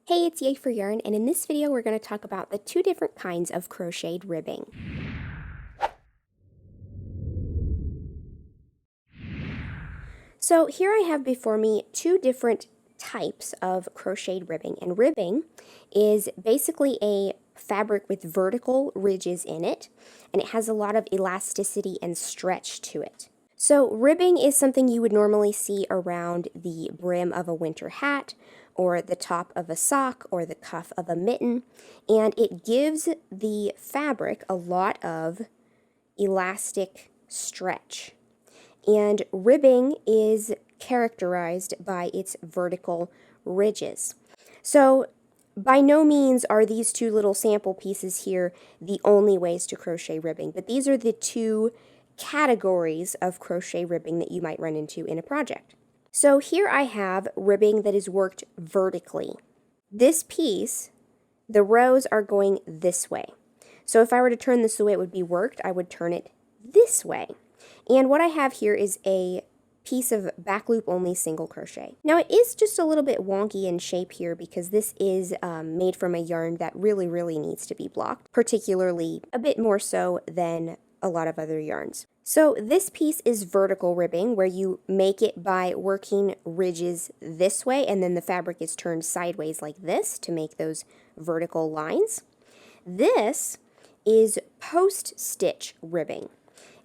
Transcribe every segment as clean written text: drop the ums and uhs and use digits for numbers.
Hey, it's Yay for Yarn, and in this video we're going to talk about the two different kinds of crocheted ribbing. So here I have before me two different types of crocheted ribbing, and ribbing is basically a fabric with vertical ridges in it, and it has a lot of elasticity and stretch to it. So ribbing is something you would normally see around the brim of a winter hat, or the top of a sock, or the cuff of a mitten, and it gives the fabric a lot of elastic stretch. And ribbing is characterized by its vertical ridges. So by no means are these two little sample pieces here the only ways to crochet ribbing, but these are the two categories of crochet ribbing that you might run into in a project. So here I have ribbing that is worked vertically. This piece, the rows are going this way. So if I were to turn this the way it would be worked, I would turn it this way. And what I have here is a piece of back loop only single crochet. Now it is just a little bit wonky in shape here because this is made from a yarn that really needs to be blocked, particularly a bit more so than a lot of other yarns. So this piece is vertical ribbing, where you make it by working ridges this way, and then the fabric is turned sideways like this to make those vertical lines. This is post-stitch ribbing,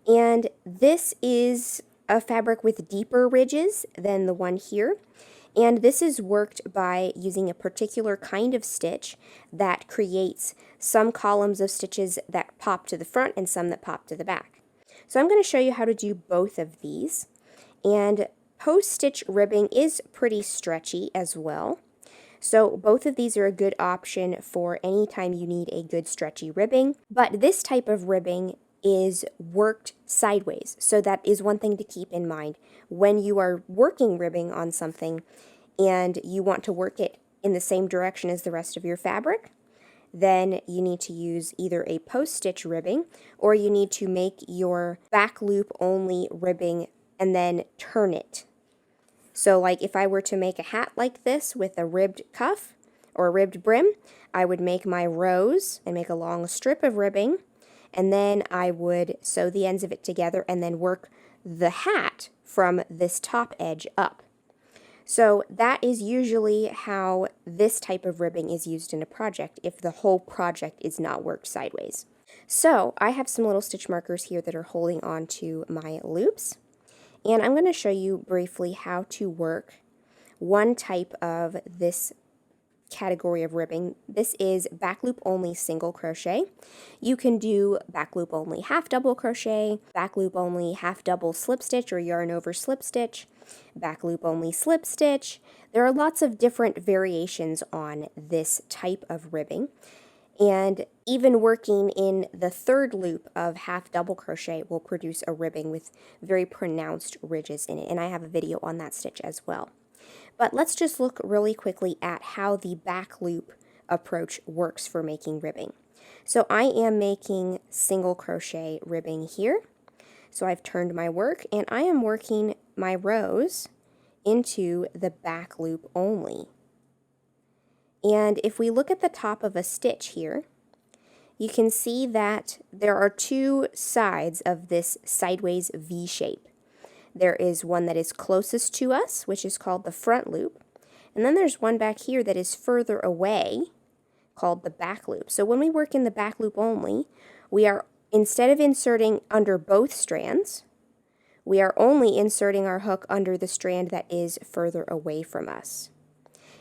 and this is a fabric with deeper ridges than the one here. And this is worked by using a particular kind of stitch that creates some columns of stitches that pop to the front and some that pop to the back. So I'm going to show you how to do both of these. And post-stitch ribbing is pretty stretchy as well. So both of these are a good option for any time you need a good stretchy ribbing. But this type of ribbing is worked sideways. So that is one thing to keep in mind when you are working ribbing on something and you want to work it in the same direction as the rest of your fabric. Then you need to use either a post-stitch ribbing, or you need to make your back loop only ribbing and then turn it. So like if I were to make a hat like this with a ribbed cuff or a ribbed brim, I would make my rows and make a long strip of ribbing, and then I would sew the ends of it together and then work the hat from this top edge up. So that is usually how this type of ribbing is used in a project if the whole project is not worked sideways. So I have some little stitch markers here that are holding on to my loops, and I'm going to show you briefly how to work one type of this category of ribbing. This is back loop only single crochet. You can do back loop only half double crochet, back loop only half double slip stitch or yarn over slip stitch, back loop only slip stitch. There are lots of different variations on this type of ribbing, and even working in the third loop of half double crochet will produce a ribbing with very pronounced ridges in it, and I have a video on that stitch as well. But let's just look really quickly at how the back loop approach works for making ribbing. So I am making single crochet ribbing here. So I've turned my work and I am working my rows into the back loop only. And if we look at the top of a stitch here, you can see that there are two sides of this sideways V shape. There is one that is closest to us, which is called the front loop, and then there's one back here that is further away, called the back loop. So when we work in the back loop only, we are, instead of inserting under both strands, we are only inserting our hook under the strand that is further away from us.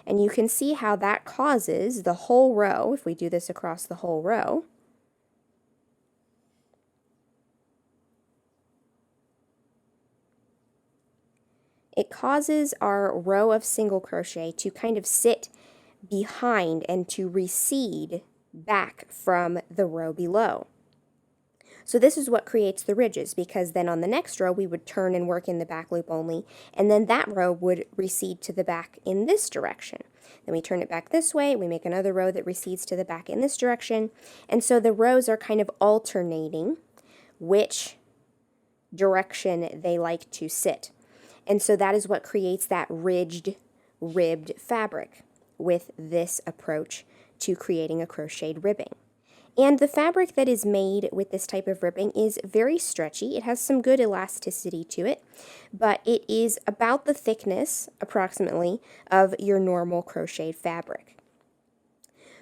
And you can see how that causes the whole row, if we do this across the whole row, it causes our row of single crochet to kind of sit behind and to recede back from the row below. So this is what creates the ridges, because then on the next row we would turn and work in the back loop only, and then that row would recede to the back in this direction. Then we turn it back this way, we make another row that recedes to the back in this direction, and so the rows are kind of alternating which direction they like to sit. And so that is what creates that ridged, ribbed fabric. with this approach to creating a crocheted ribbing. And the fabric that is made with this type of ribbing is very stretchy. It has some good elasticity to it, but it is about the thickness, approximately, of your normal crocheted fabric.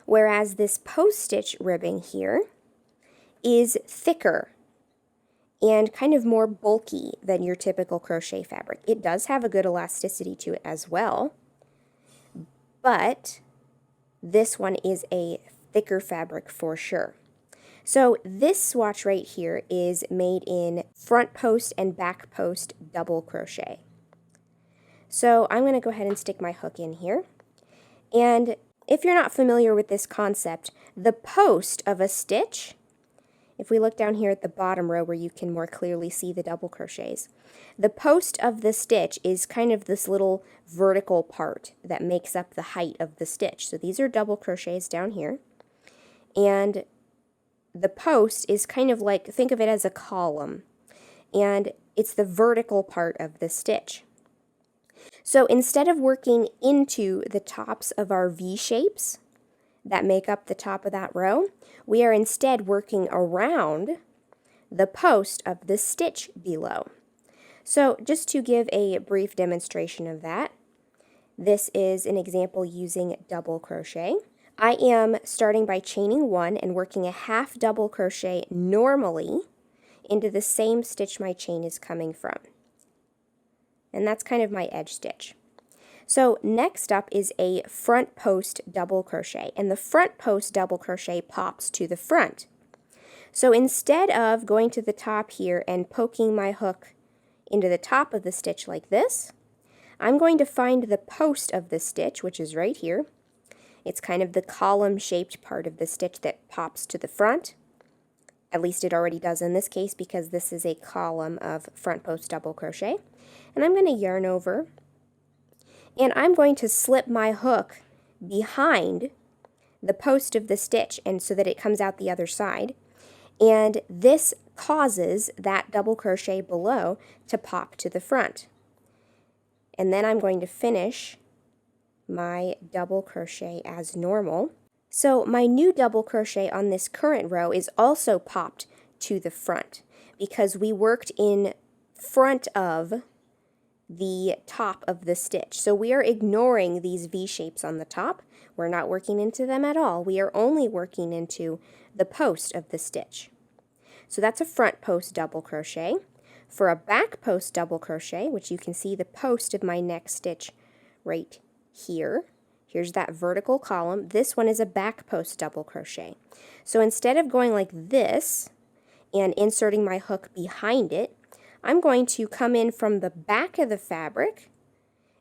Whereas this post-stitch ribbing here is thicker and kind of more bulky than your typical crochet fabric. It does have a good elasticity to it as well, but this one is a thicker fabric for sure. So this swatch right here is made in front post and back post double crochet. So I'm going to go ahead and stick my hook in here. And if you're not familiar with this concept, the post of a stitch, if we look down here at the bottom row where you can more clearly see the double crochets, the post of the stitch is kind of this little vertical part that makes up the height of the stitch. So these are double crochets down here. And the post is kind of like, think of it as a column, and it's the vertical part of the stitch. So instead of working into the tops of our V shapes that make up the top of that row, we are instead working around the post of the stitch below. So just to give a brief demonstration of that, this is an example using double crochet. I am starting by chaining one and working a half double crochet normally into the same stitch my chain is coming from. And that's kind of my edge stitch. So next up is a front post double crochet, and the front post double crochet pops to the front. So instead of going to the top here and poking my hook into the top of the stitch like this, I'm going to find the post of the stitch, which is right here. It's kind of the column-shaped part of the stitch that pops to the front. At least it already does in this case because this is a column of front post double crochet. And I'm going to yarn over, and I'm going to slip my hook behind the post of the stitch, and so that it comes out the other side. And this causes that double crochet below to pop to the front. And then I'm going to finish my double crochet as normal. So my new double crochet on this current row is also popped to the front because we worked in front of the top of the stitch. So we are ignoring these V shapes on the top. We're not working into them at all. We are only working into the post of the stitch. So that's a front post double crochet. For a back post double crochet, which you can see the post of my next stitch right here. Here's that vertical column. This one is a back post double crochet. So instead of going like this and inserting my hook behind it, I'm going to come in from the back of the fabric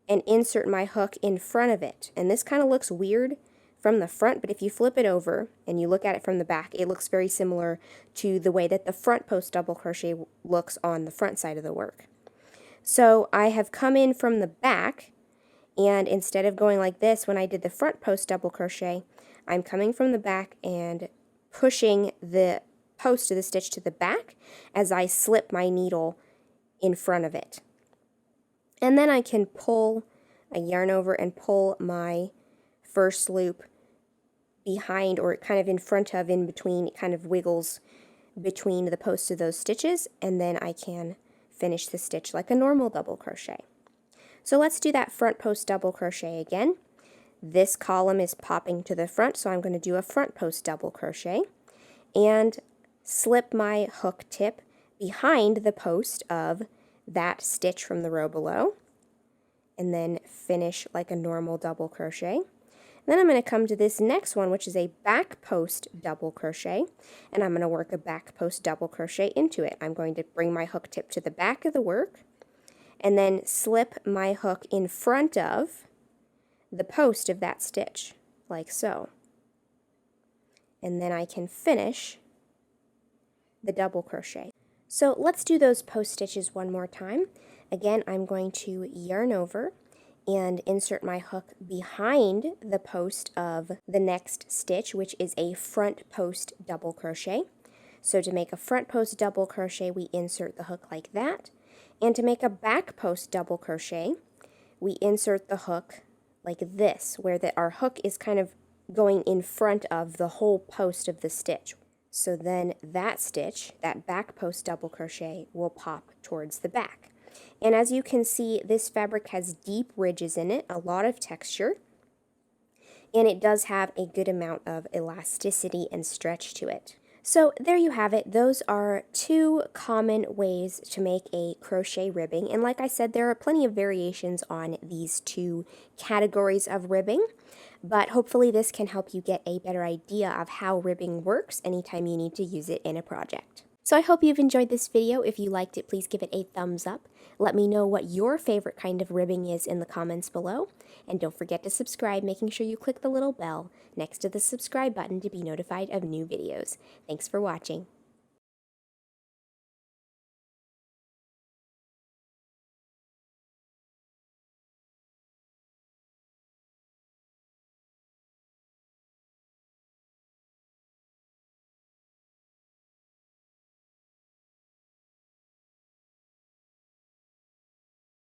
and insert my hook in front of it. And this kind of looks weird from the front, but if you flip it over and you look at it from the back, it looks very similar to the way that the front post double crochet looks on the front side of the work. So I have come in from the back, and instead of going like this when I did the front post double crochet, I'm coming from the back and pushing the post of the stitch to the back as I slip my needle in front of it. And then I can pull a yarn over and pull my first loop behind, or kind of in front of, in between, it kind of wiggles between the posts of those stitches, and then I can finish the stitch like a normal double crochet. So let's do that front post double crochet again. This column is popping to the front, so I'm going to do a front post double crochet and slip my hook tip behind the post of that stitch from the row below, and then finish like a normal double crochet. Then I'm going to come to this next one, which is a back post double crochet, and I'm going to work a back post double crochet into it. I'm going to bring my hook tip to the back of the work and then slip my hook in front of the post of that stitch, like so. And then I can finish the double crochet. So let's do those post stitches one more time. Again, I'm going to yarn over and insert my hook behind the post of the next stitch, which is a front post double crochet. So to make a front post double crochet, we insert the hook like that. And to make a back post double crochet, we insert the hook like this, where our hook is kind of going in front of the whole post of the stitch. So then that stitch, that back post double crochet, will pop towards the back. And as you can see, this fabric has deep ridges in it, a lot of texture, and it does have a good amount of elasticity and stretch to it. So there you have it. Those are two common ways to make a crochet ribbing. And like I said, there are plenty of variations on these two categories of ribbing. But hopefully this can help you get a better idea of how ribbing works anytime you need to use it in a project. So I hope you've enjoyed this video. If you liked it, please give it a thumbs up. Let me know what your favorite kind of ribbing is in the comments below. And don't forget to subscribe, making sure you click the little bell next to the subscribe button to be notified of new videos. Thanks for watching.